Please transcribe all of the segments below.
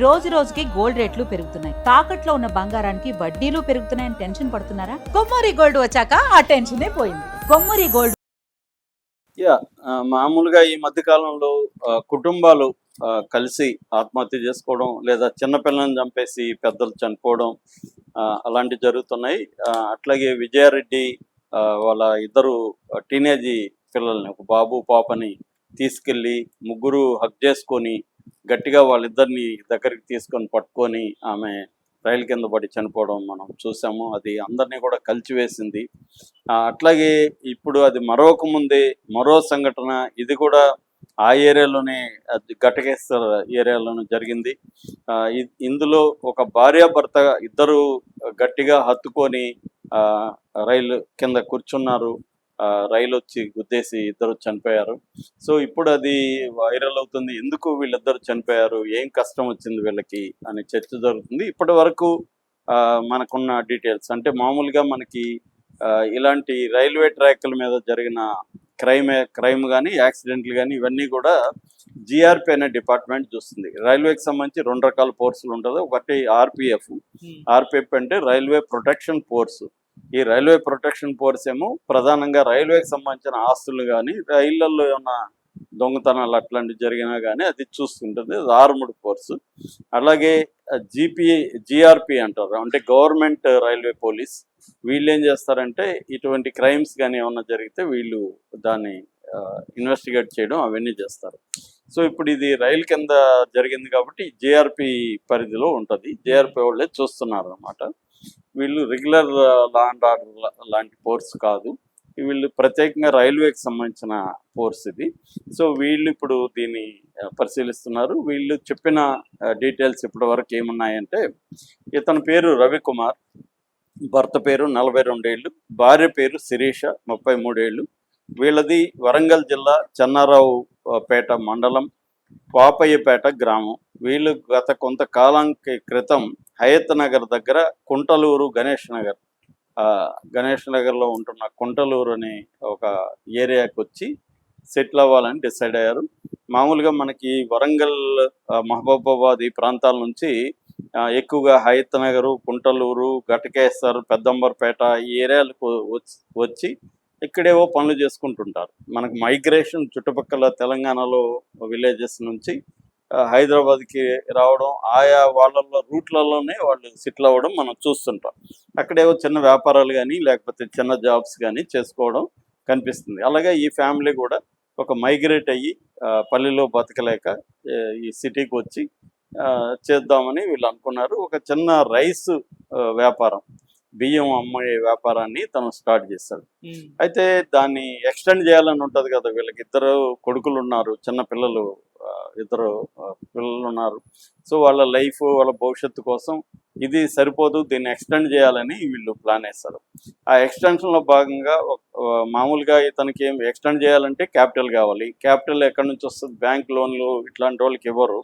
రోజు రోజుకి గోల్డ్ రేట్లు పెరుగుతున్నాయి. తాకట్లో ఉన్న బంగారానికి వడ్డీలు పెరుగుతున్నాయని టెన్షన్ పడుతున్నారా? కొమ్మూరి గోల్డ్ వచ్చాక ఆ టెన్షనే పోయింది. కొమ్మూరి గోల్డ్ మామూలుగా ఈ మధ్య కాలంలో కుటుంబాలు కలిసి ఆత్మహత్య చేసుకోవడం లేదా చిన్నపిల్లల్ని చంపేసి పెద్దలు చనిపోవడం అలాంటివి జరుగుతున్నాయి. అట్లాగే విజయారెడ్డి వాళ్ళ ఇద్దరు టీనేజ్ పిల్లల్ని, ఒక బాబు పాపని తీసుకెళ్ళి ముగ్గురు హక్ చేసుకొని గట్టిగా వాళ్ళిద్దరిని దగ్గరికి తీసుకొని పట్టుకొని ఆమె రైలు కింద పడి చనిపోవడం మనం చూసాము. అది అందరినీ కూడా కలిచివేసింది. అట్లాగే ఇప్పుడు అది మరొక ముందే మరో సంఘటన, ఇది కూడా ఆ ఏరియాలోనే, ఘటకేశ్వర ఏరియాలోనే జరిగింది. ఇందులో ఒక భార్యాభర్త ఇద్దరు గట్టిగా హత్తుకొని రైలు కింద కూర్చున్నారు. రైలు వచ్చి గుద్దేసి ఇద్దరు చనిపోయారు. సో ఇప్పుడు అది వైరల్ అవుతుంది. ఎందుకు వీళ్ళిద్దరు చనిపోయారు, ఏం కష్టం వచ్చింది వీళ్ళకి అని చర్చ జరుగుతుంది. ఇప్పటి వరకు మనకున్న డీటెయిల్స్ అంటే, మామూలుగా మనకి ఇలాంటి రైల్వే ట్రాక్ల మీద జరిగిన క్రైమ్ కానీ యాక్సిడెంట్లు కానీ ఇవన్నీ కూడా జిఆర్పి అనే డిపార్ట్మెంట్ చూస్తుంది. రైల్వేకి సంబంధించి రెండు రకాల ఫోర్సులు ఉంటుంది. ఒకటి ఆర్పిఎఫ్ అంటే రైల్వే ప్రొటెక్షన్ ఫోర్స్. ఈ రైల్వే ప్రొటెక్షన్ ఫోర్స్ ఏమో ప్రధానంగా రైల్వేకి సంబంధించిన ఆస్తులు కానీ, రైళ్లలో ఏమన్నా దొంగతనాలు అట్లాంటివి జరిగినా కానీ అది చూస్తుంటుంది. అది ఆర్మ్డ్ ఫోర్స్. అలాగే జిఆర్పి అంటారు, అంటే గవర్నమెంట్ రైల్వే పోలీస్. వీళ్ళు ఏం చేస్తారంటే, ఇటువంటి క్రైమ్స్ కానీ ఏమన్నా జరిగితే వీళ్ళు దాన్ని ఇన్వెస్టిగేట్ చేయడం అవన్నీ చేస్తారు. సో ఇప్పుడు ఇది రైలు కింద జరిగింది కాబట్టి జేఆర్పి పరిధిలో ఉంటుంది. జేఆర్పి వాళ్ళే చూస్తున్నారు అన్నమాట. వీళ్ళు రెగ్యులర్ లా అండ్ ఆర్డర్ లాంటి ఫోర్స్ కాదు, వీళ్ళు ప్రత్యేకంగా రైల్వేకి సంబంధించిన ఫోర్స్ ఇది. సో వీళ్ళు ఇప్పుడు దీన్ని పరిశీలిస్తున్నారు. వీళ్ళు చెప్పిన డీటెయిల్స్ ఇప్పటి వరకు ఏమున్నాయంటే, ఇతని పేరు రవికుమార్, భర్త పేరు 42 ఏళ్ళు, భార్య పేరు శిరీష 33 ఏళ్ళు. వీళ్ళది వరంగల్ జిల్లా చెన్నారావు పేట మండలం పాపయ్యపేట గ్రామం. వీళ్ళు గత కొంతకాలానికి క్రితం హయత్ నగర్ దగ్గర కుంటలూరు గణేష్ నగర్లో ఉంటున్న కుంటలూరు అనే ఒక ఏరియాకి వచ్చి సెటిల్ అవ్వాలని డిసైడ్ అయ్యారు. మామూలుగా మనకి వరంగల్, మహబూబాబాద్ ఈ ప్రాంతాల నుంచి ఎక్కువగా హయత్ నగరు, కుంటలూరు, ఘటకేశ్వర్, పెద్దంబర్పేట ఈ ఏరియాలకు వచ్చి ఇక్కడేవో పనులు చేసుకుంటుంటారు. మనకు మైగ్రేషన్ చుట్టుపక్కల తెలంగాణలో విలేజెస్ నుంచి హైదరాబాద్కి రావడం, ఆయా వాళ్ళ రూట్లలోనే వాళ్ళు సెటిల్ అవ్వడం మనం చూస్తుంటాం. అక్కడేవో చిన్న వ్యాపారాలు కానీ లేకపోతే చిన్న జాబ్స్ కానీ చేసుకోవడం కనిపిస్తుంది. అలాగే ఈ ఫ్యామిలీ కూడా ఒక మైగ్రేట్ అయ్యి పల్లెలో బతకలేక ఈ సిటీకి వచ్చి చేద్దామని వీళ్ళు అనుకున్నారు. ఒక చిన్న రైస్ వ్యాపారం, బియ్యం అమ్మే వ్యాపారాన్ని తను స్టార్ట్ చేశాడు. అయితే దాన్ని ఎక్స్టెండ్ చేయాలని ఉంటుంది కదా. వీళ్ళకి ఇద్దరు కొడుకులు ఉన్నారు, చిన్న పిల్లలు, ఇద్దరు పిల్లలు ఉన్నారు. సో వాళ్ళ లైఫ్, వాళ్ళ భవిష్యత్తు కోసం ఇది సరిపోదు, దీన్ని ఎక్స్టెండ్ చేయాలని వీళ్ళు ప్లాన్ వేస్తారు. ఆ ఎక్స్టెన్షన్లో భాగంగా మామూలుగా ఇతనికి ఏం ఎక్స్టెండ్ చేయాలంటే క్యాపిటల్ కావాలి. క్యాపిటల్ ఎక్కడి నుంచి వస్తుంది? బ్యాంక్ లోన్లు ఇట్లాంటి వాళ్ళకి ఇవ్వరు.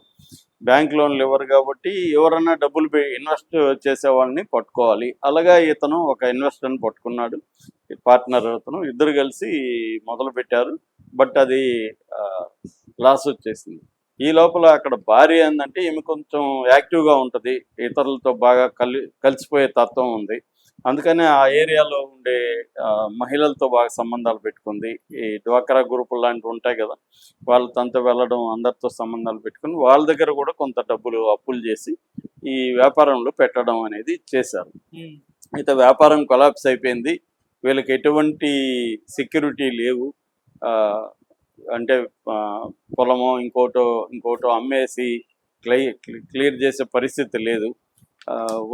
బ్యాంక్ లోన్లు ఇవ్వరు కాబట్టి ఎవరన్నా డబ్బులు ఇన్వెస్ట్ చేసే వాళ్ళని పట్టుకోవాలి. అలాగా ఇతను ఒక ఇన్వెస్టర్ని పట్టుకున్నాడు, పార్ట్నర్ అతను. ఇద్దరు కలిసి మొదలు పెట్టారు. బట్ అది లాస్ వచ్చేసింది. ఈ లోపల అక్కడ భార్య ఏంటంటే, ఈమె కొంచెం యాక్టివ్గా ఉంటుంది, ఇతరులతో బాగా కలిసిపోయే తత్వం ఉంది. అందుకనే ఆ ఏరియాలో ఉండే మహిళలతో బాగా సంబంధాలు పెట్టుకుంది. ఈ డ్వాక్రా గ్రూపులు లాంటివి ఉంటాయి కదా, వాళ్ళతో వెళ్ళడం, అందరితో సంబంధాలు పెట్టుకుని వాళ్ళ దగ్గర కూడా కొంత డబ్బులు అప్పులు చేసి ఈ వ్యాపారంలో పెట్టడం అనేది చేశారు. అయితే వ్యాపారం కొలాప్స్ అయిపోయింది. వీళ్ళకి ఎటువంటి సెక్యూరిటీ లేవు. అంటే పొలమో ఇంకోటో అమ్మేసి క్లియర్ చేసే పరిస్థితి లేదు.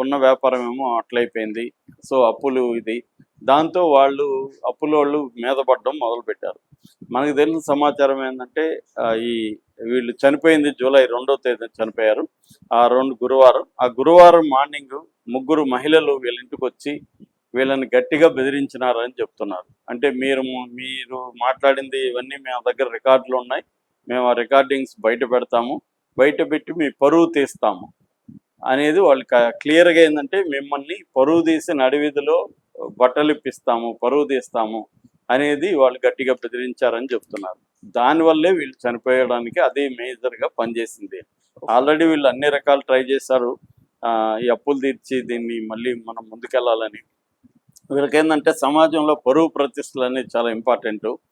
ఉన్న వ్యాపారం ఏమో అట్లయిపోయింది. సో అప్పులు ఇది. దాంతో వాళ్ళు అప్పులోళ్ళు మీద పడడం మొదలుపెట్టారు. మనకు తెలిసిన సమాచారం ఏంటంటే, వీళ్ళు చనిపోయింది జూలై 2వ తేదీన చనిపోయారు. గురువారం. ఆ గురువారం మార్నింగ్ ముగ్గురు మహిళలు వీళ్ళ ఇంటికి వచ్చి వీళ్ళని గట్టిగా బెదిరించినారని చెప్తున్నారు. అంటే మీరు మాట్లాడింది ఇవన్నీ మా దగ్గర రికార్డులు ఉన్నాయి, మేము ఆ రికార్డింగ్స్ బయట పెడతాము, బయట పెట్టి మీ పరువు తీస్తాము అనేది వాళ్ళు క్లియర్గా ఏంటంటే, మిమ్మల్ని పరువు తీసి నడివీధిలో బట్టలు ఇప్పిస్తాము, పరువు తీస్తాము అనేది వాళ్ళు గట్టిగా బెదిరించారని చెప్తున్నారు. దానివల్లే వీళ్ళు చనిపోయడానికి అదే మేజర్గా పనిచేసింది. ఆల్రెడీ వీళ్ళు అన్ని రకాలు ట్రై చేశారు. ఈ అప్పులు తీర్చి దీన్ని మళ్ళీ మనం ముందుకెళ్ళాలని. వీళ్ళకి ఏంటంటే సమాజంలో పరువు ప్రతిష్టలు అనేది చాలా ఇంపార్టెంట్.